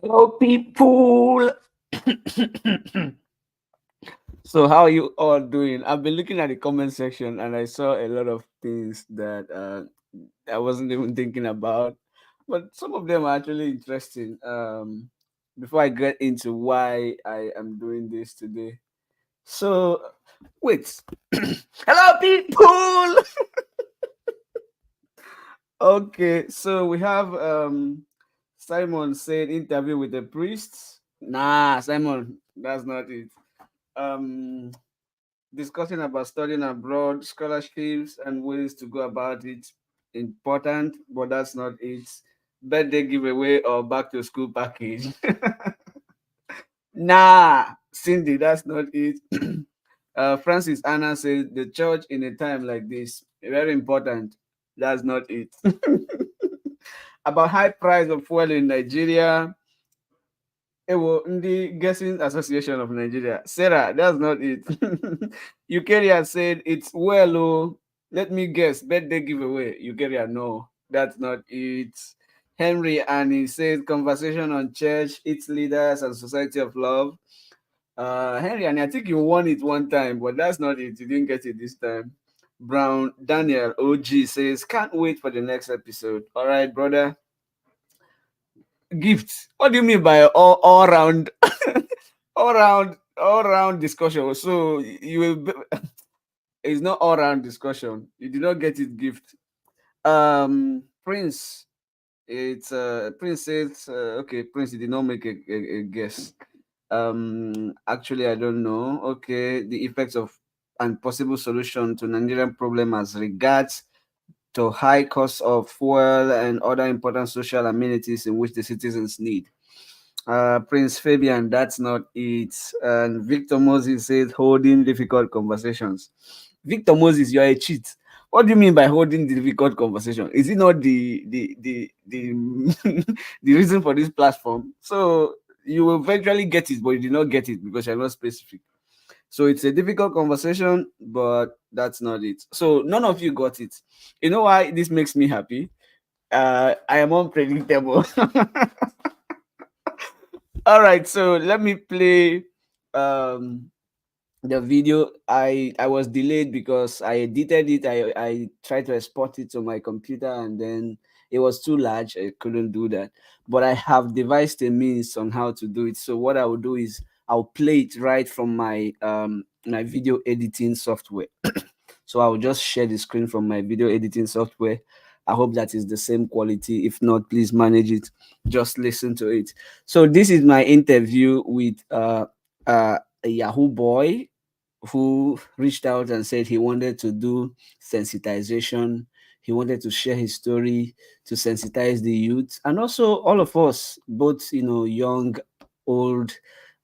Hello, people. So, how are you all doing? I've been looking at the comment section and I saw a lot of things that I wasn't even thinking about, but some of them are actually interesting. Before I get into why I am doing this today, so wait, hello, people. Okay, so we have Simon said interview with a priest. Nah, Simon, that's not it. Um, Discussing about studying abroad, scholarships, and ways to go about it. Important, but that's not it. Birthday giveaway or back to school package. Nah, Cindy, that's not it. Francis Anna says the church in a time like this very important. That's not it. About high price of fuel in Nigeria. Ewo, the Guessing Association of Nigeria. Sarah, that's not it. Eukarya said it's well, oh. Let me guess. Birthday giveaway. Eukarya, no, that's not it. Henry and he said conversation on church, its leaders, and society of love. Henry and I think you won it one time, but that's not it. You didn't get it this time. Brown Daniel OG says can't wait for the next episode. All right, brother. Gifts. What do you mean by all round all round discussion? So you will it's not all round discussion. You did not get it gift. Prince. It's Prince says okay, Prince, you did not make a guess. Actually I don't know. Okay, the effects of and possible solution to Nigerian problem as regards to high cost of fuel and other important social amenities in which the citizens need. Prince Fabian, that's not it. And Victor Moses says holding difficult conversations. Victor Moses, you are a cheat. What do you mean by holding difficult conversation? Is it not the the reason for this platform? So you will eventually get it, but you did not get it because you're not specific. So it's a difficult conversation, but that's not it. So none of you got it. You know why this makes me happy? I am unpredictable. All right, so let me play um the video. I was delayed because I edited it. I tried to export it to my computer and then it was too large. I couldn't do that. But I have devised a means on how to do it. So what I will do is I'll play it right from my video editing software. So I will just share the screen from my video editing software. I hope that is the same quality. If not, please manage it. Just listen to it. So this is my interview with a Yahoo boy who reached out and said he wanted to do sensitization. He wanted to share his story to sensitize the youth and also all of us, both young, old,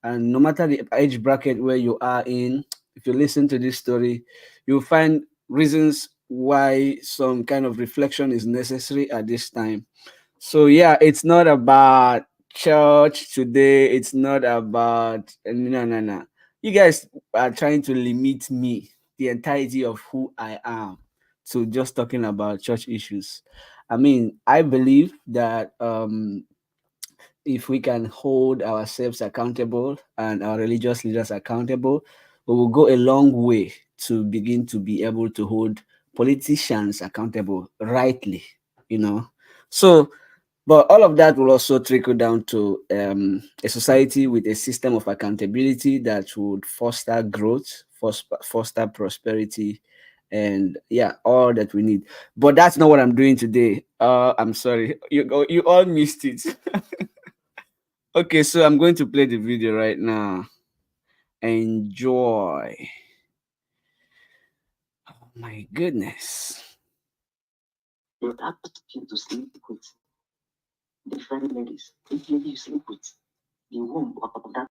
and no matter the age bracket where you are in. If you listen to this story, you'll find reasons why some kind of reflection is necessary at this time. So yeah, it's not about church today. It's not about no, no, no. You guys are trying to limit me, the entirety of who I am, to just talking about church issues. I mean, I believe that if we can hold ourselves accountable and our religious leaders accountable, we will go a long way to begin to be able to hold politicians accountable rightly, you know. So but all of that will also trickle down to a society with a system of accountability that would foster growth, foster prosperity, and yeah, all that we need. But that's not what I'm doing today. I'm sorry, you all missed it. Okay, so I'm going to play the video right now. Enjoy. Oh my goodness. You have you to sleep with different ladies. Each lady you sleep with, the womb of that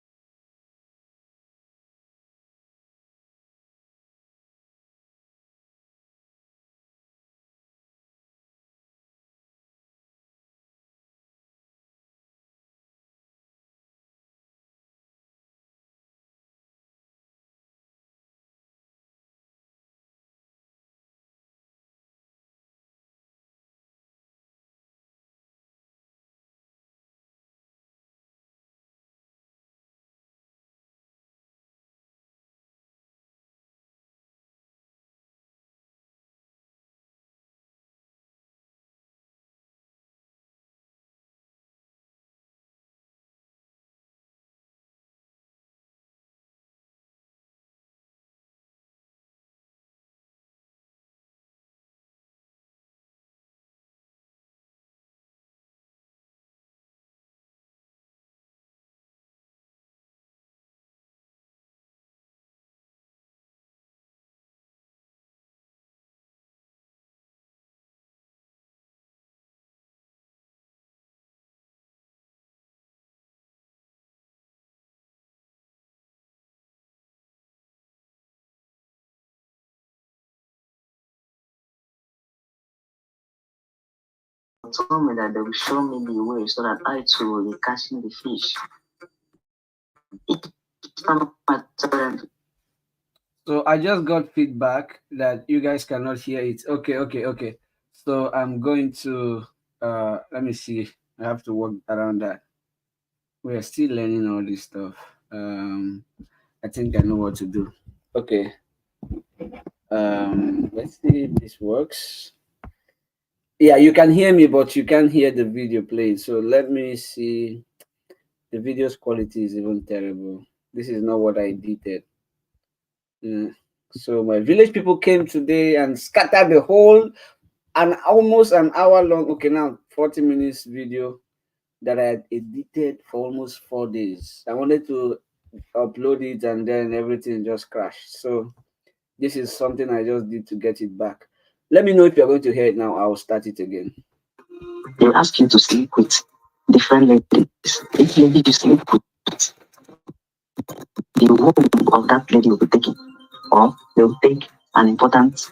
told me that they will show me the way so that I too will be catching the fish. Each time I tell them to So I just got feedback that you guys cannot hear it. Okay, okay, okay. So I'm going to let me see. I have to work around that. We are still learning all this stuff. I think I know what to do. Okay. Let's see if this works. Yeah, you can hear me, but you can't hear the video playing. So let me see. The video's quality is even terrible. This is not what I did. Mm. So my village people came today and scattered the whole an almost an hour long, okay, now 40 minutes video that I had edited for almost 4 days. I wanted to upload it and then everything just crashed. So this is something I just did to get it back. Let me know if you're going to hear it now. I'll start it again. they will ask you to sleep with different ladies. Each lady you sleep with, the home of that lady will be taken, or they will take an important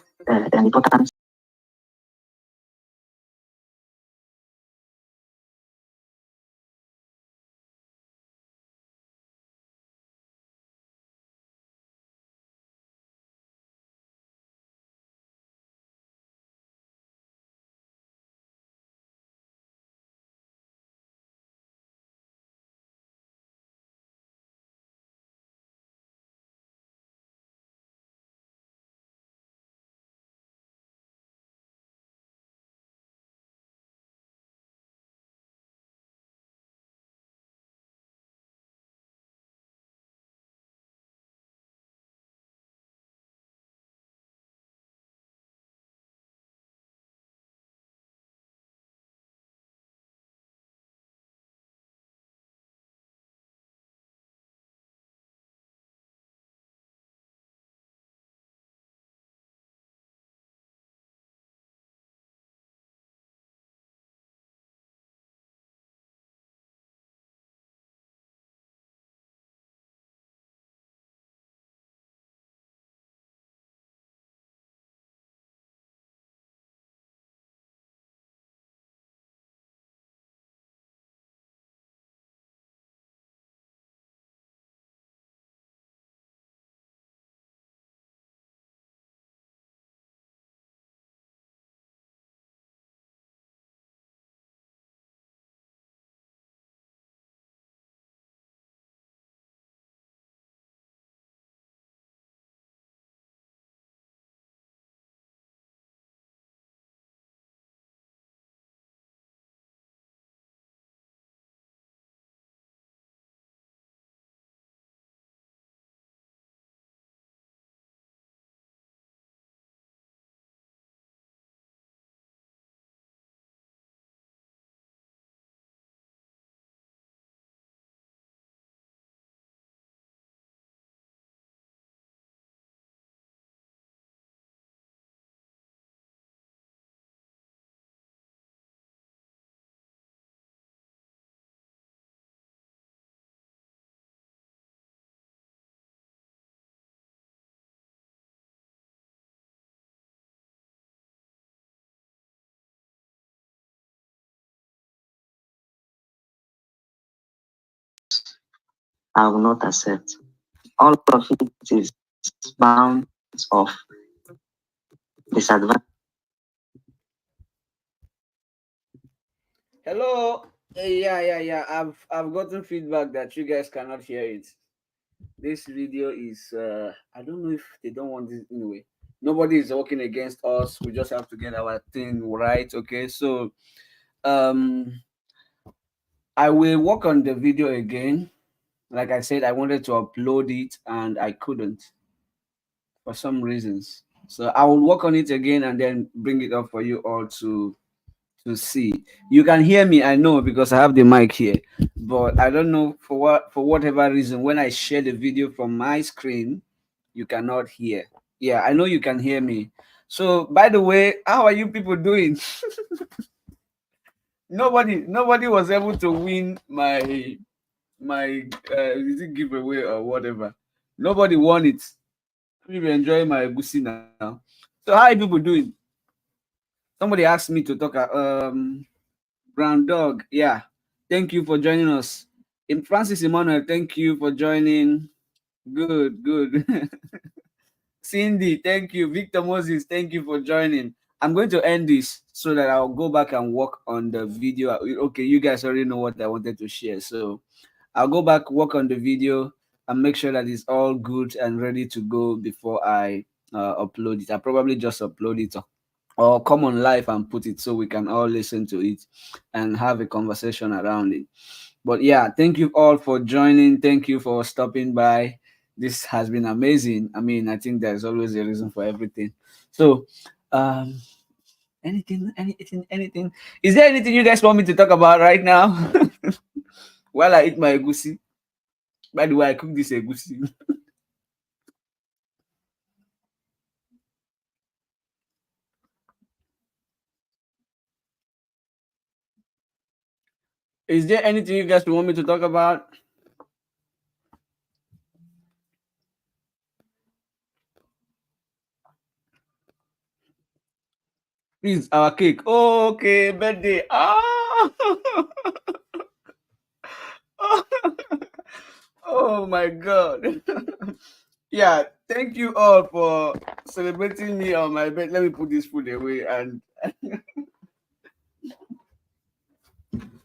I will not accept. All of it is bound of disadvantage. Hello. Yeah. I've gotten feedback that you guys cannot hear it. This video is I don't know if they don't want this anyway. Nobody is working against us. We just have to get our thing right. Okay. So um I will work on the video again. Like I said, I wanted to upload it and I couldn't for some reasons. So I will work on it again and then bring it up for you all to see. You can hear me, I know, because I have the mic here. But I don't know for whatever reason when I share the video from my screen, you cannot hear. Yeah, I know you can hear me. So by the way, how are you people doing? Nobody was able to win my is it giveaway or whatever. Nobody won it. People enjoy my goosey now. So how are people doing? Somebody asked me to talk. Brown Dog, yeah. Thank you for joining us. Francis Emmanuel, thank you for joining. Good, good. Cindy, thank you. Victor Moses, thank you for joining. I'm going to end this so that I'll go back and work on the video. Okay, you guys already know what I wanted to share. So I'll go back, work on the video, and make sure that it's all good and ready to go before I upload it. I'll probably just upload it or come on live and put it so we can all listen to it and have a conversation around it. But yeah, thank you all for joining. Thank you for stopping by. This has been amazing. I mean, I think there's always a reason for everything. So, um, anything. Is there anything you guys want me to talk about right now? While I eat my egusi. By the way, I cook this egusi. Is there anything you guys want me to talk about? Please, our cake. Oh, okay, birthday. Ah. Oh my god. Yeah, thank you all for celebrating me on my bed. Let me put this food away. And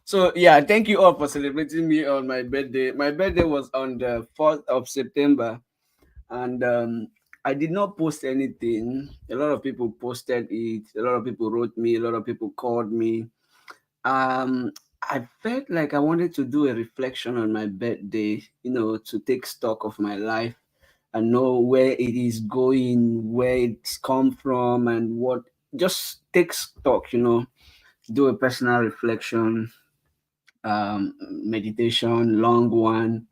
so yeah, thank you all for celebrating me on my birthday. My birthday was on the 4th of September, and I did not post anything. A lot of people posted it, a lot of people wrote me, a lot of people called me. um I felt like I wanted to do a reflection on my birthday, to take stock of my life and know where it is going, where it's come from, and what, just take stock, do a personal reflection, meditation, long one.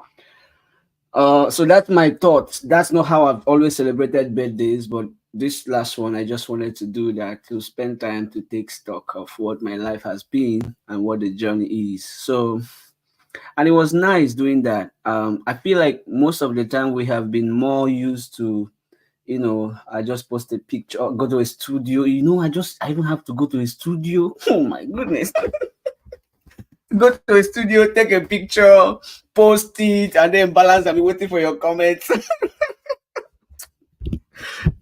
So that's my thoughts. That's not how I've always celebrated birthdays, but this last one, I just wanted to do that, to spend time to take stock of what my life has been and what the journey is. So, and it was nice doing that. I feel like most of the time we have been more used to, I just post a picture, go to a studio. I even have to go to a studio. Oh my goodness. Go to a studio, take a picture, post it, and then balance and be waiting for your comments.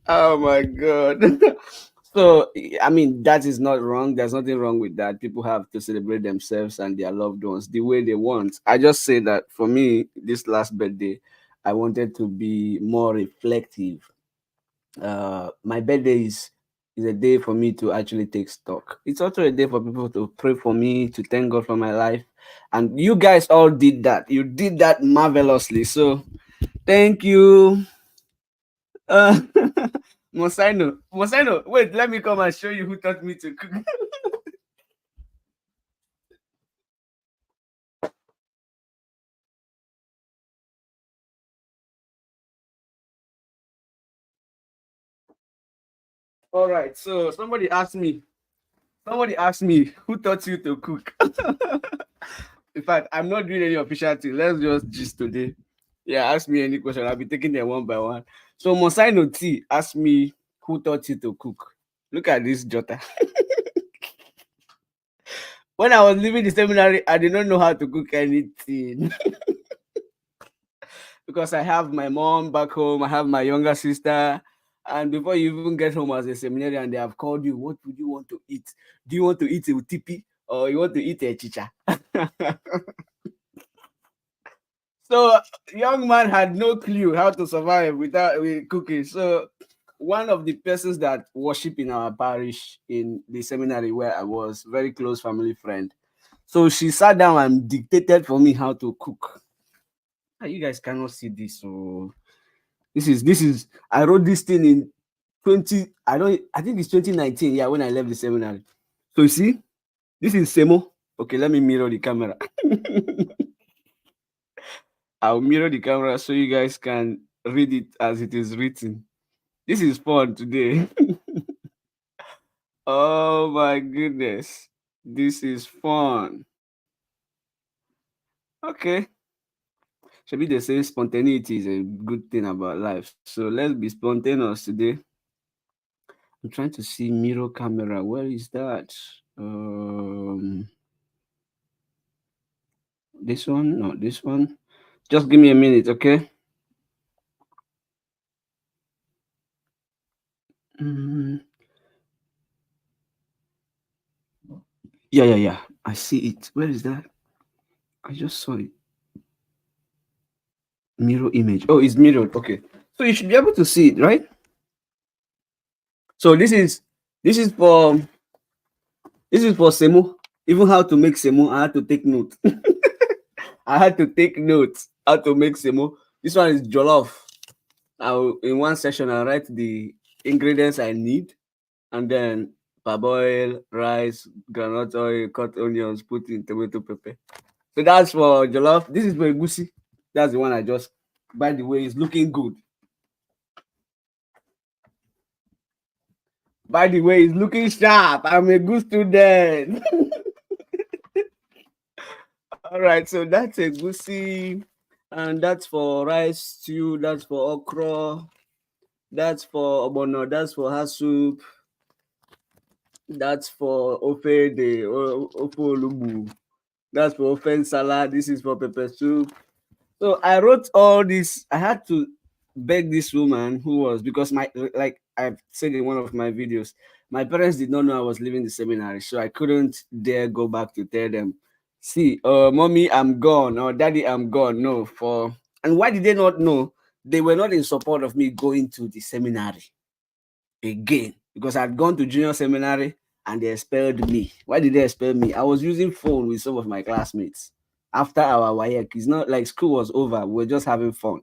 Oh my god. So I mean, that is not wrong. There's nothing wrong with that. People have to celebrate themselves and their loved ones the way they want. I just say that for me, this last birthday, I wanted to be more reflective. My birthday is a day for me to actually take stock. It's also a day for people to pray for me, to thank God for my life. And you guys all did that. You did that marvelously. So thank you. Uh, Mosaino, wait, let me come and show you who taught me to cook. All right, so somebody asked me who taught you to cook. In fact, I'm not doing any official thing. Let's just gist today. Yeah, ask me any question. I'll be taking them one by one. So Mosaino T asked me who taught you to cook. Look at this Jota. When I was leaving the seminary, I did not know how to cook anything. Because I have my mom back home, I have my younger sister. And before you even get home as a seminarian, they have called you, what would you want to eat? Do you want to eat a tipi or you want to eat a chicha? So young man had no clue how to survive without with cooking. So one of the persons that worship in our parish in the seminary where I was, very close family friend. So she sat down and dictated for me how to cook. Ah, you guys cannot see this. So this is I wrote this thing in 20, I think it's 2019, yeah, when I left the seminary. So you see, this is Semo. Okay, let me mirror the camera. I'll mirror the camera so you guys can read it as it is written. This is fun today. Oh my goodness. This is fun. Okay. Maybe they say spontaneity is a good thing about life. So let's be spontaneous today. I'm trying to see mirror camera. Where is that? Um this one, no, this one. Just give me a minute, okay? Mm, yeah, yeah, yeah. I see it. Where is that? I just saw it. Mirror image. Oh, it's mirrored. Okay. So you should be able to see it, right? So this is for semo. Even how to make semo, I had to take note. I had to take notes how to make semo. This one is jollof. In one session I'll write the ingredients I need, and then parboil, rice, groundnut oil, cut onions, put in tomato pepper. So that's for jollof. This is for egusi. That's the one I just. By the way, it's looking good. By the way, it's looking sharp. I'm a good student. All right, so that's egusi, and that's for rice stew. That's for okra. That's for obono. That's for her soup. That's for ofe de ofe olubu. That's for ofe salad. This is for pepper soup. So I wrote all this. I had to beg this woman who was, because my, like I've said in one of my videos, my parents did not know I was leaving the seminary, so I couldn't dare go back to tell them, see, mommy, I'm gone, or daddy, I'm gone. No, and why did they not know? They were not in support of me going to the seminary again, because I'd gone to junior seminary and they expelled me. Why did they expel me? I was using phone with some of my classmates after our WAEC. It's not like school was over. We are just having fun,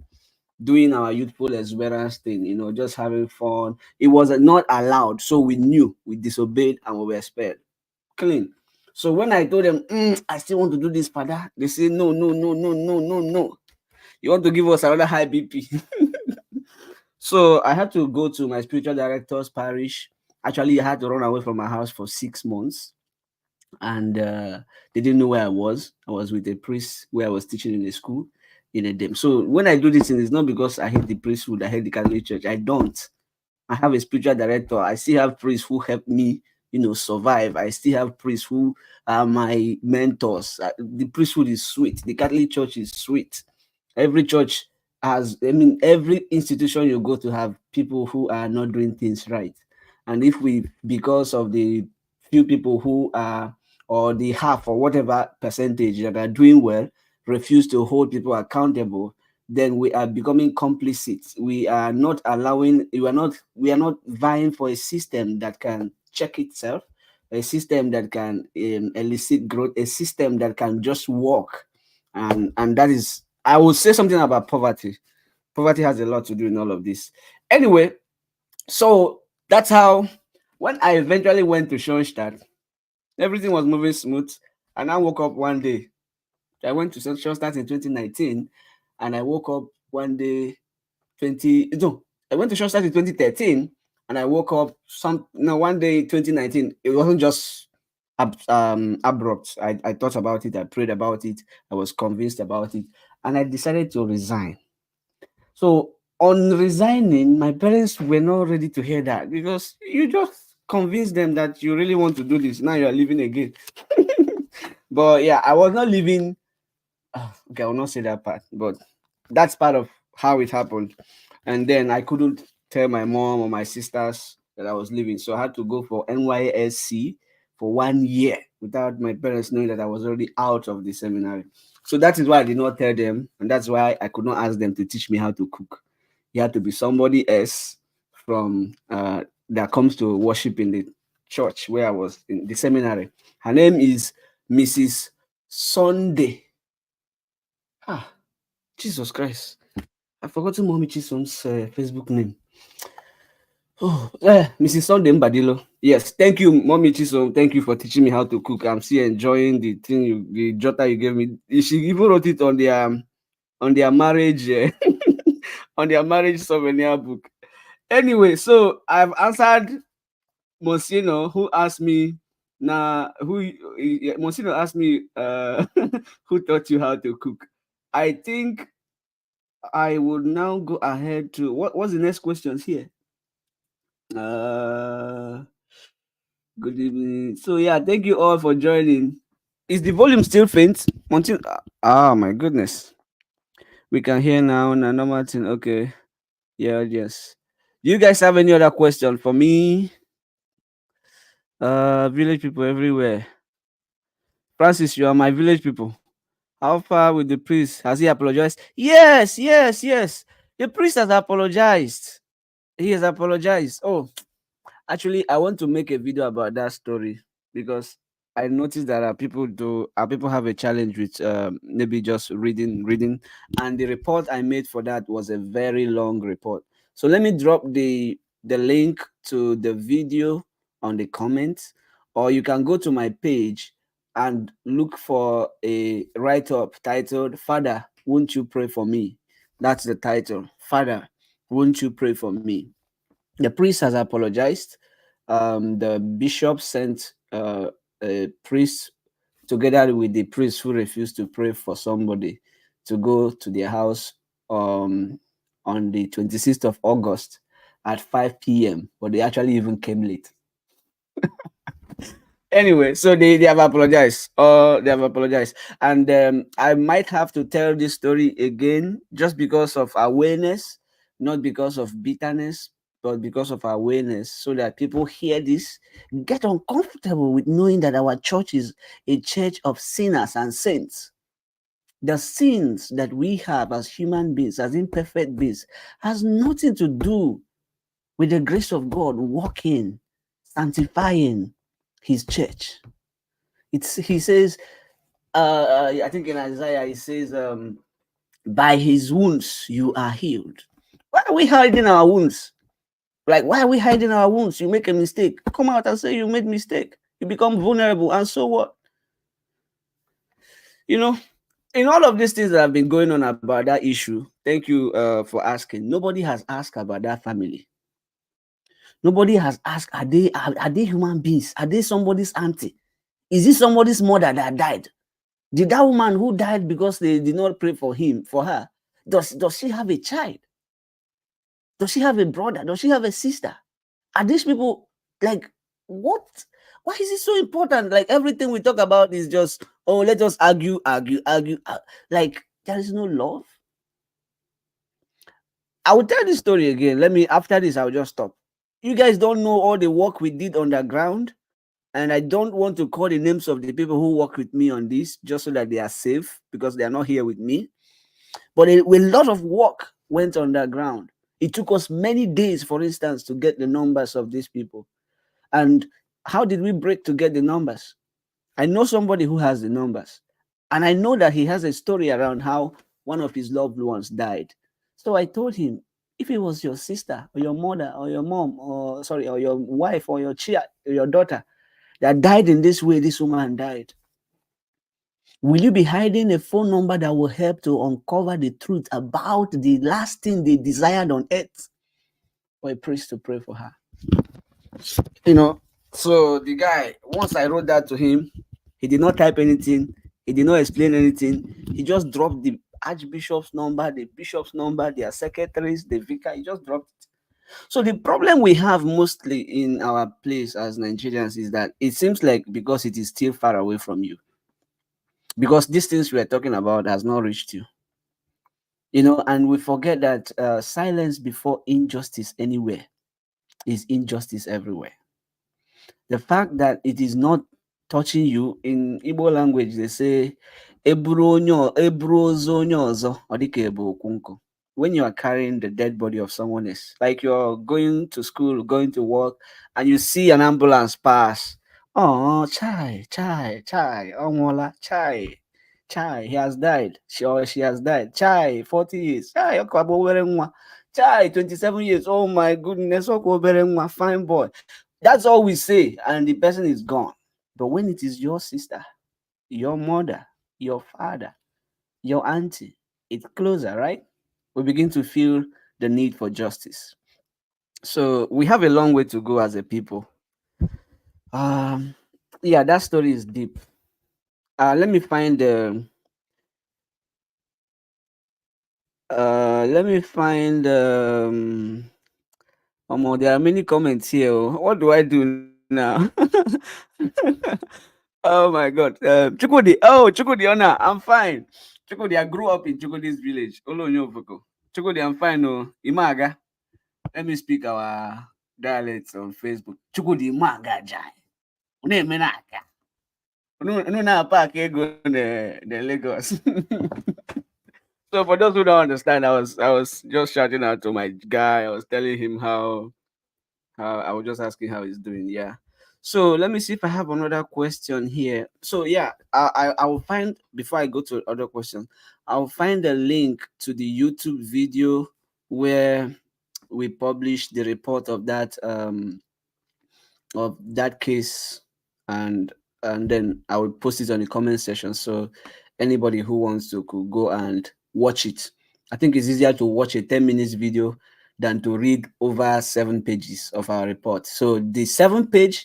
doing our youthful exuberance thing, just having fun. It was not allowed. So we knew, we disobeyed, and we were expelled. Clean. So when I told them, I still want to do this, father, they say, no, no, no, no, no, no, no. You want to give us another high BP? So I had to go to my spiritual director's parish. Actually, I had to run away from my house for 6 months, and they didn't know where I was. I was with a priest where I was teaching in a school in a dem. So when I do this thing, it's not because I hate the priesthood, I hate the Catholic Church. I don't. I have a spiritual director. I still have priests who help me, survive. I still have priests who are my mentors. The priesthood is sweet. The Catholic Church is sweet. Every church has, I mean, every institution you go to have people who are not doing things right. And if we, because of the few people who are, or the half or whatever percentage that are doing well, refuse to hold people accountable, then we are becoming complicit. We are not allowing, we are not vying for a system that can check itself, a system that can elicit growth, a system that can just work. And that is, I will say something about poverty. Poverty has a lot to do in all of this. Anyway, so that's how, when I eventually went to Schoenstatt, everything was moving smooth. And I woke up one day. I went to Schoenstatt in 2019, and I woke up one day 20 no, I went to Schoenstatt in 2013, and I woke up one day 2019. It wasn't just abrupt. I thought about it, I prayed about it, I was convinced about it, and I decided to resign. So on resigning, my parents were not ready to hear that, because you just convinced them that you really want to do this. Now you are leaving again. But yeah, I was not leaving. Okay, I will not say that part, but that's part of how it happened. And then I couldn't tell my mom or my sisters that I was leaving, so I had to go for NYSC for 1 year without my parents knowing that I was already out of the seminary. So that is why I did not tell them, and that's why I could not ask them to teach me how to cook. It had to be somebody else from that comes to worship in the church where I was in the seminary. Her name is Mrs. Sunday. Ah, Jesus Christ. I've forgotten Mommy Chisholm's Facebook name. Oh, Mrs. Sunday Mbadilo. Yes, thank you, Mommy Chisom. Thank you for teaching me how to cook. I'm still enjoying the thing, the jotter you gave me. She even wrote it on their marriage, on their marriage souvenir book. Anyway, so I've answered Monsignor, who asked me, Monsignor asked me, who taught you how to cook. I think I would now go ahead to what's the next questions here? Uh, Good evening. So yeah, thank you all for joining. Is the volume still faint? Ah, my goodness. We can hear now. No, Martin. Okay. Yeah, yes. Do you guys have any other question for me? Village people everywhere. Francis, you are my village people. How far with the priest? Has he apologized? Yes, yes, yes. The priest has apologized. He has apologized. Oh, actually, I want to make a video about that story because I noticed that people have a challenge with maybe just reading, and the report I made for that was a very long report. So let me drop the link to the video on the comments, or you can go to my page and look for a write up titled "Father, won't you pray for me?" That's the title. Father, won't you pray for me? The priest has apologized. The bishop sent a priest together with the priest who refused to pray for somebody to go to their house on the 26th of August at 5 p.m. But they actually even came late. Anyway, so they have apologized. They have apologized. And I might have to tell this story again just because of awareness, not because of bitterness, but because of awareness, so that people hear this, get uncomfortable with knowing that our church is a church of sinners and saints. The sins that we have as human beings, as imperfect beings, has nothing to do with the grace of God working, sanctifying his church. He says, I think in Isaiah, he says, by his wounds you are healed. Why are we hiding our wounds? Like, why are we hiding our wounds? You make a mistake, come out and say you made mistake. You become vulnerable, and so what? You know, in all of these things that have been going on about that issue, thank you for asking. Nobody has asked about that family. Nobody has asked, are they human beings? Are they somebody's auntie? Is it somebody's mother that died? Did that woman who died because they did not pray for him, for her, does she have a child? Does she have a brother? Does she have a sister? Are these people like what? Why is it so important? Like everything we talk about is just, oh, let us argue, argue, argue. Like there is no love. I will tell this story again. Let me, after this, I'll just stop. You guys don't know all the work we did underground, and I don't want to call the names of the people who work with me on this just so that they are safe because they are not here with me. But a lot of work went underground. It took us many days, for instance, to get the numbers of these people. And how did we break to get the numbers? I know somebody who has the numbers, and I know that he has a story around how one of his loved ones died. So I told him, if it was your sister or your mother or your mom or sorry, or your wife or your child or your daughter that died in this way, this woman died, will you be hiding a phone number that will help to uncover the truth about the last thing they desired on earth? For a priest to pray for her. You know, so the guy, once I wrote that to him, he did not type anything, he did not explain anything. He just dropped the archbishop's number, the bishop's number, their secretaries, the vicar. He just dropped it. So the problem we have mostly in our place as Nigerians is that it seems like because it is still far away from you, because these things we are talking about has not reached you, and we forget that silence before injustice anywhere is injustice everywhere. The fact that it is not touching you, in Igbo language they say when you are carrying the dead body of someone else, like you're going to school, going to work, and you see an ambulance pass. Oh, chai, oh, chai, he has died, she has died, chai, 40 years, chai, chai, 27 years, oh my goodness, fine boy. That's all we say, and the person is gone. But when it is your sister, your mother, your father, your auntie, it's closer, right? We begin to feel the need for justice. So we have a long way to go as a people. Um, yeah, that story is deep. Let me find the. Let me find. There are many comments here. Oh. What do I do now? Oh my God. Chukudi. Oh, Chukudi, Ona, I'm fine. Chukudi, I grew up in Chukudi's village. Olonyofoko. Chukudi, I'm fine. Oh, Imaga. Let me speak our dialects on Facebook. Chukudi, Imaga, Jai. Unemenaka. Ununa park ego the Lagos. So for those who don't understand, I was just shouting out to my guy. I was telling him how I was just asking how he's doing. Yeah. So let me see if I have another question here. So yeah, I will find before I go to other questions, I'll find a link to the YouTube video where we published the report of that case, and then I will post it on the comment section so anybody who wants to could go and watch it. I think it's easier to watch a 10 minutes video than to read over 7 pages of our report. So the 7 page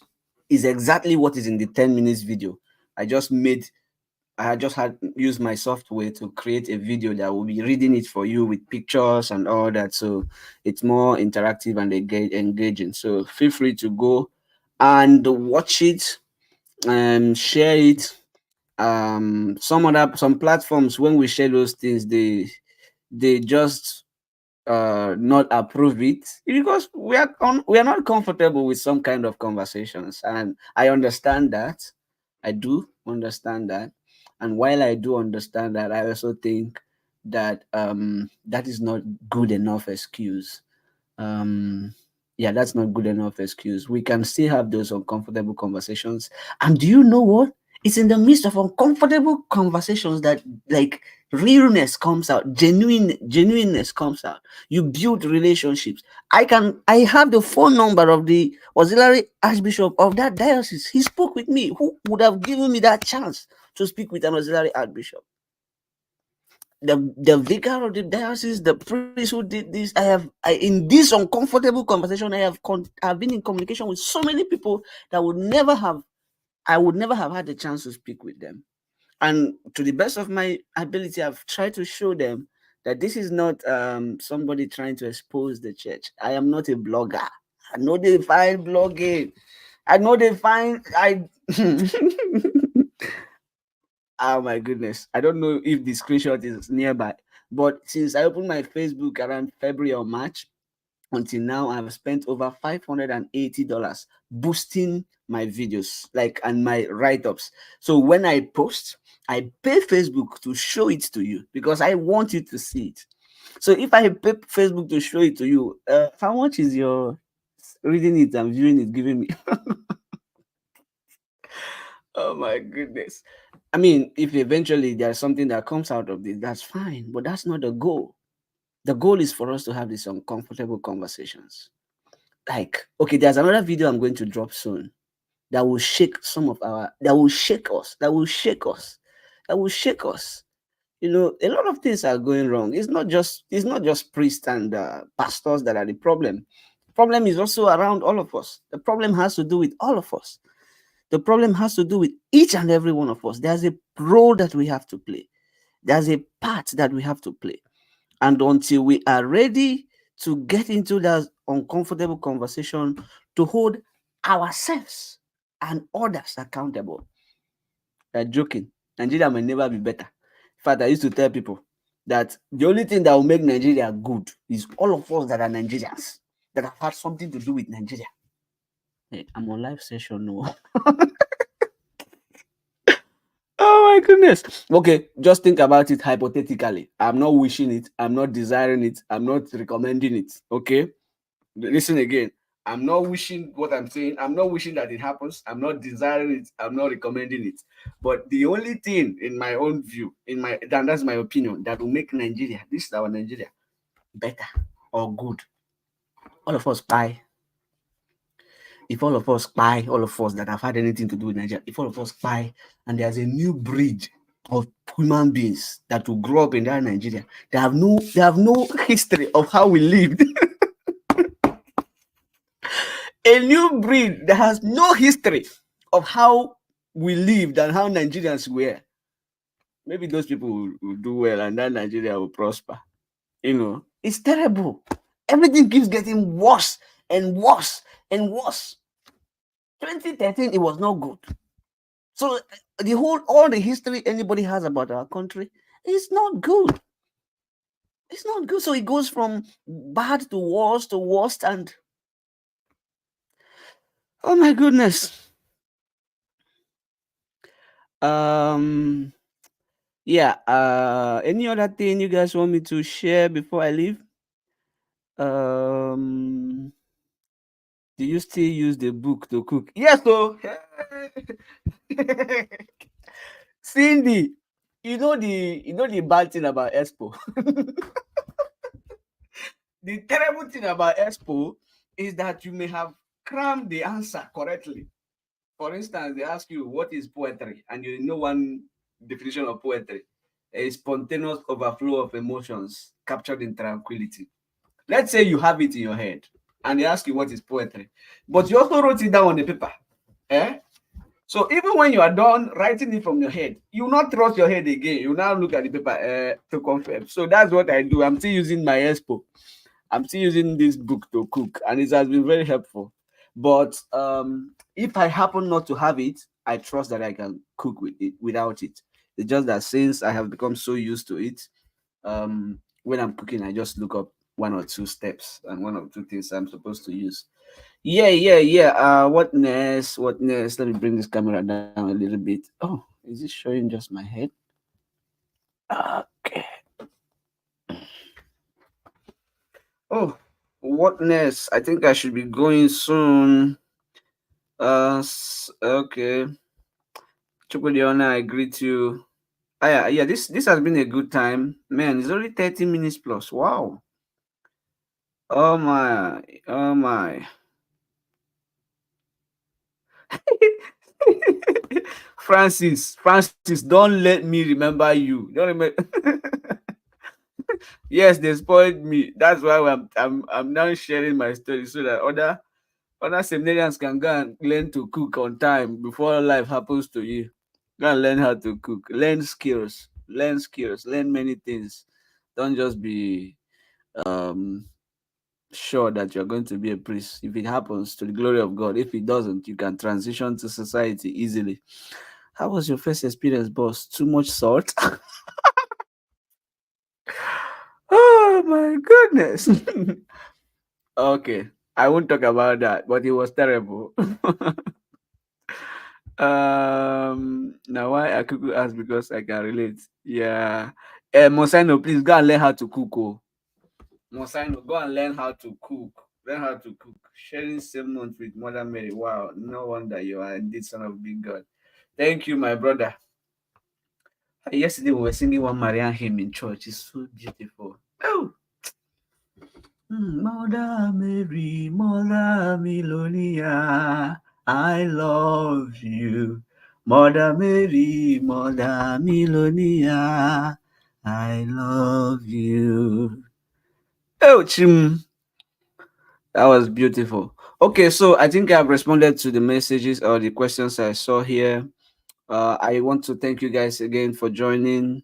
is exactly what is in the 10 minutes video. I just made I just had used my software to create a video that will be reading it for you with pictures and all that. So it's more interactive and engaging. So feel free to go and watch it and share it. Some platforms, when we share those things, they just not approve it because we are not comfortable with some kind of conversations, and I understand that. I do understand that, and while I do understand that, I also think that that is not good enough excuse. um yeah, that's not good enough excuse. We can still have those uncomfortable conversations. And do you know what? It's in the midst of uncomfortable conversations that, like, realness comes out, genuineness comes out. You build relationships. I have the phone number of the auxiliary archbishop of that diocese. He spoke with me. Who would have given me that chance to speak with an auxiliary archbishop? The vicar of the diocese, the priest who did this. In this uncomfortable conversation, I've been in communication with so many people that I would never have had the chance to speak with them. And to the best of my ability, I've tried to show them that this is not somebody trying to expose the church. I am not a blogger. I know they find blogging. I know they find I. Oh my goodness. I don't know if the screenshot is nearby. But since I opened my Facebook around February or March, until now, I've spent over $580 boosting my videos, like, and my write-ups. So when I post, I pay Facebook to show it to you because I want you to see it. So if I pay Facebook to show it to you, how much is your reading it and viewing it giving me? Oh my goodness. I mean, if eventually there's something that comes out of this, that's fine, but that's not the goal. The goal is for us to have these uncomfortable conversations. Like, okay, there's another video I'm going to drop soon that will shake that will shake us, that will shake us. You know, a lot of things are going wrong. It's not just priests and pastors that are the problem. The problem is also around all of us. The problem has to do with all of us. The problem has to do with each and every one of us. There's a role that we have to play. There's a part that we have to play. And until we are ready to get into that uncomfortable conversation to hold ourselves and others accountable, they're joking. Nigeria may never be better. In fact, I used to tell people that the only thing that will make Nigeria good is all of us that are Nigerians that have had something to do with Nigeria. Hey, I'm on live session. No. Oh my goodness. Okay, just think about it hypothetically. I'm not wishing it, I'm not desiring it, I'm not recommending it. Okay, listen again. I'm not wishing what I'm saying. I'm not wishing that it happens. I'm not desiring it. I'm not recommending it. But the only thing, in my own view, that's my opinion, that will make Nigeria, this is our Nigeria, better or good. All of us buy. If all of us buy, all of us that have had anything to do with Nigeria, if all of us buy, and there's a new breed of human beings that will grow up in that Nigeria, they have no history of how we lived. A new breed that has no history of how we lived and how Nigerians were. Maybe those people will do well and that Nigeria will prosper. You know, it's terrible. Everything keeps getting worse and worse and worse. 2013, it was not good. So the whole all the history anybody has about our country is not good. It's not good. So it goes from bad to worst, and oh my goodness. Um yeah, any other thing you guys want me to share before I leave? Um do you still use the book to cook? Yes, so Cindy, you know the bad thing about Expo. The terrible thing about Expo is that you may have crammed the answer correctly. For instance, they ask you what is poetry, and you know one definition of poetry: a spontaneous overflow of emotions captured in tranquility. Let's say you have it in your head, and they ask you what is poetry, but you also wrote it down on the paper. Eh? So even when you are done writing it from your head, you will not trust your head again. You now look at the paper to confirm. So that's what I do. I'm still using my Expo. I'm still using this book to cook, and it has been very helpful. But if I happen not to have it, I trust that I can cook with it without it. It's just that since I have become so used to it, when I'm cooking, I just look up one or two steps and one or two things I'm supposed to use. Yeah, yeah, yeah. What next? What next? Let me bring this camera down a little bit. Oh, is it showing just my head? Okay. Oh, what next? I think I should be going soon. Okay. Chukwudiona, I greet you. Ah, yeah, yeah. This has been a good time, man. It's only 30 minutes plus. Wow. Oh my. Oh my. Francis, don't let me remember you. Don't remember. Yes, they spoiled me. That's why I'm now sharing my story so that other seminarians can go and learn to cook on time before life happens to you. Go and learn how to cook. Learn skills. Learn skills. Learn many things. Don't just be um sure that you're going to be a priest. If it happens, to the glory of God. If it doesn't, you can transition to society easily. How was your first experience, boss? Too much salt? Oh my goodness. Okay. I won't talk about that, but it was terrible. Now why I could ask because I can relate. Yeah. Mosano, please go and learn how to cook. Oh. Mosano, go and learn how to cook. Learn how to cook. Sharing 7 months with Mother Mary. Wow. No wonder you are indeed son of big God. Thank you, my brother. Yesterday we were singing one Marian hymn in church. It's so beautiful. Oh, Mother Milonia, I love you. Mother Mary, Mother Milonia, I love you. Oh, Chim, that was beautiful. Okay, so I think I've responded to the messages or the questions I saw here. I want to thank you guys again for joining.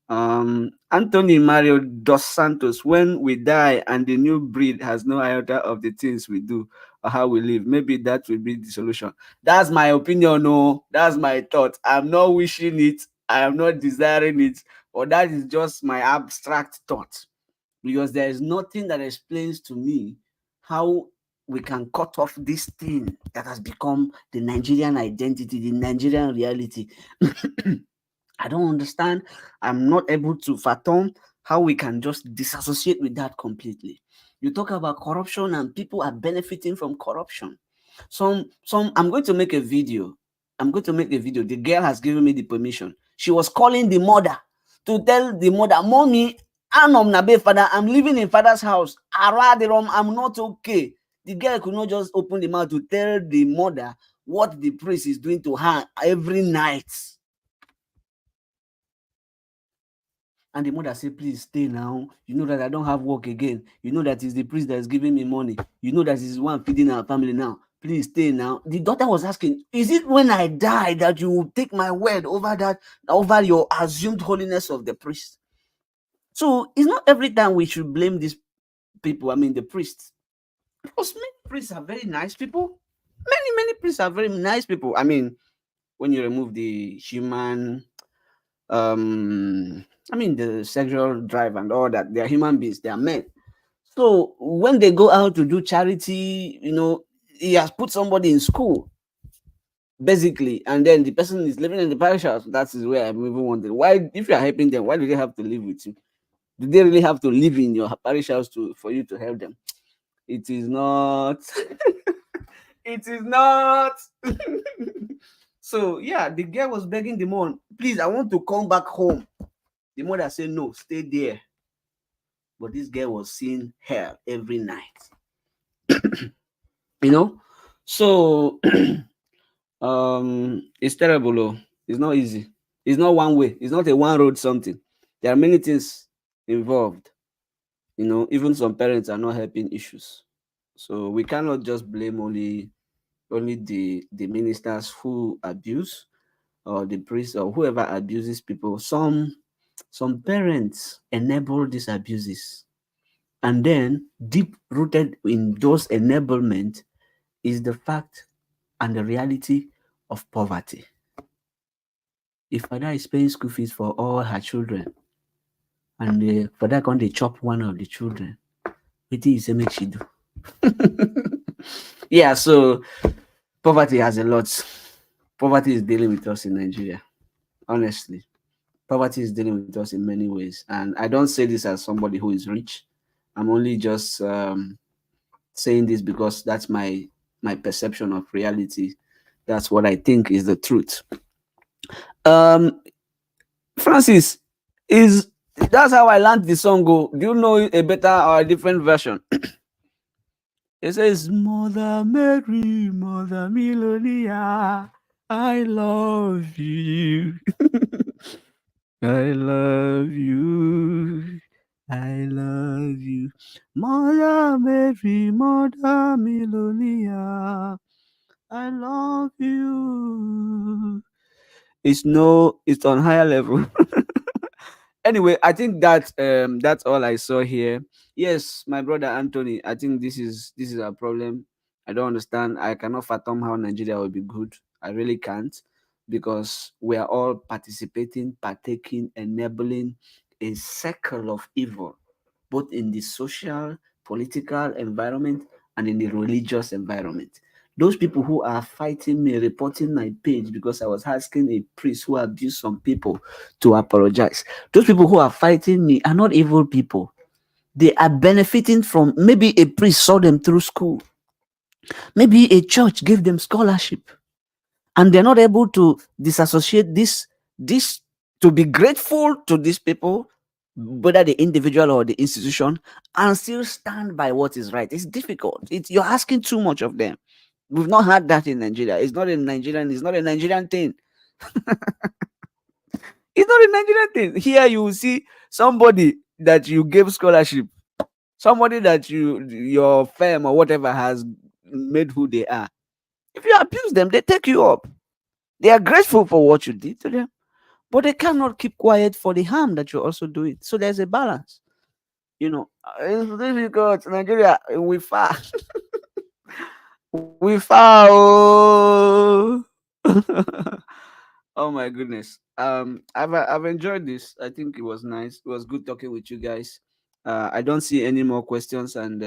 Anthony Mario dos Santos, when we die and the new breed has no iota of the things we do or how we live, maybe that will be the solution. That's my opinion. No, that's my thought. I'm not wishing it, I am not desiring it, or that is just my abstract thought, because there is nothing that explains to me how we can cut off this thing that has become the Nigerian identity, the Nigerian reality. I don't understand. I'm not able to fathom how we can just disassociate with that completely. You talk about corruption and people are benefiting from corruption. I'm going to make a video. I'm going to make the video. The girl has given me the permission. She was calling the mother to tell the mother, Mommy, Anom Nabe father, I'm living in father's house. Aradirom, I'm not okay. The girl could not just open the mouth to tell the mother what the priest is doing to her every night. And the mother said, please stay now. You know that I don't have work again. You know that it's the priest that's giving me money. You know that it's the one feeding our family now. Please stay now. The daughter was asking, is it when I die that you will take my word over that, over your assumed holiness of the priest? So it's not every time we should blame these people, I mean the priests. Because many priests are very nice people. Many priests are very nice people. I mean, when you remove the human, I mean the sexual drive and all that, they are human beings, they are men. So when they go out to do charity, he has put somebody in school basically, and then the person is living in the parish house. That is where I'm even wondering, why, if you are helping them, why do they have to live with you? Do they really have to live in your parish house to for you to help them? It is not. It is not. So yeah, the girl was begging the mom, please, I want to come back home. The mother said, no, stay there. But this girl was seeing hell every night. you know so it's terrible. Oh. It's not easy. It's not one way. It's not a one road something. There are many things involved. Even some parents are not helping issues. So we cannot just blame only the ministers who abuse, or the priests, or whoever abuses people. Some parents enable these abuses, and then deep rooted in those enablement is the fact and the reality of poverty. If father is paying school fees for all her children, and the father can they chop one of the children, what is make she do? Yeah, so poverty has a lot. Poverty is dealing with us in Nigeria. Honestly, poverty is dealing with us in many ways, and I don't say this as somebody who is rich. I'm only just saying this because that's my perception of reality. That's what I think is the truth. Um, Francis, is that's how I learned the song. Go. Do you know a better or a different version? It says, "Mother Mary, Mother Melonia, I love you, I love you, I love you, Mother Mary, Mother Melonia, I love you." It's no, it's on higher level. Anyway, I think that's all I saw here. Yes, my brother Anthony, I think this is a problem. I don't understand. I cannot fathom how Nigeria will be good. I really can't, because we are all participating, partaking, enabling a circle of evil, both in the social, political environment and in the religious environment. Those people who are fighting me, reporting my page because I was asking a priest who abused some people to apologize. Those people who are fighting me are not evil people. They are benefiting from, maybe a priest saw them through school, maybe a church gave them scholarship, and they're not able to disassociate this to be grateful to these people, whether the individual or the institution, and still stand by what is right. It's difficult. You're asking too much of them. We've not had that in Nigeria. It's not a Nigerian thing. It's not a Nigerian thing. Here you will see somebody that you gave scholarship, somebody that your firm or whatever has made who they are. If you abuse them, they take you up. They are grateful for what you did to them, but they cannot keep quiet for the harm that you're also doing. So there's a balance. It's difficult. Nigeria, we far. We far. Oh. Oh my goodness. I've enjoyed this. I think it was nice. It was good talking with you guys. I don't see any more questions, and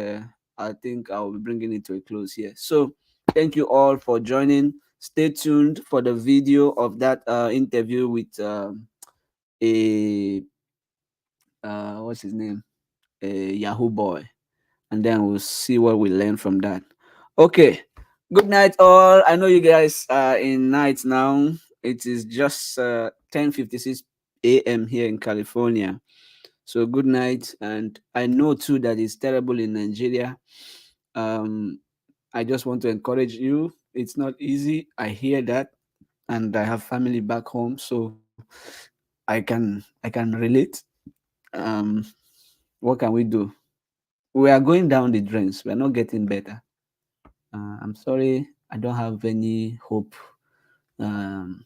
I think I'll be bringing it to a close here. So thank you all for joining. Stay tuned for the video of that interview with a what's his name, a Yahoo boy, and then we'll see what we learn from that. Okay. Good night, all. I know you guys are in night now. It is just 10:56 a.m. here in California. So good night, and I know too that it's terrible in Nigeria. Um, I just want to encourage you. It's not easy. I hear that, and I have family back home, so I can relate. Um, what can we do? We are going down the drains. We are not getting better. I'm sorry, I don't have any hope, um,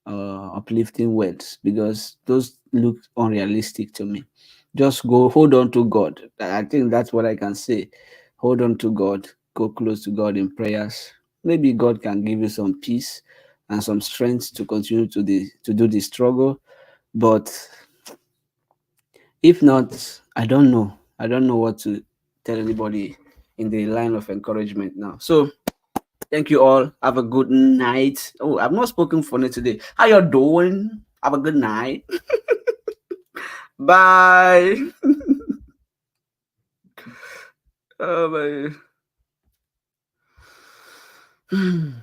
uplifting words, because those look unrealistic to me. Just go, hold on to God. I think that's what I can say. Hold on to God, go close to God in prayers. Maybe God can give you some peace, and some strength to continue to do the struggle. But if not, I don't know what to tell anybody in the line of encouragement now. So thank you all. Have a good night. Oh, I've not spoken funny today. How you doing? Have a good night. Bye. Oh my.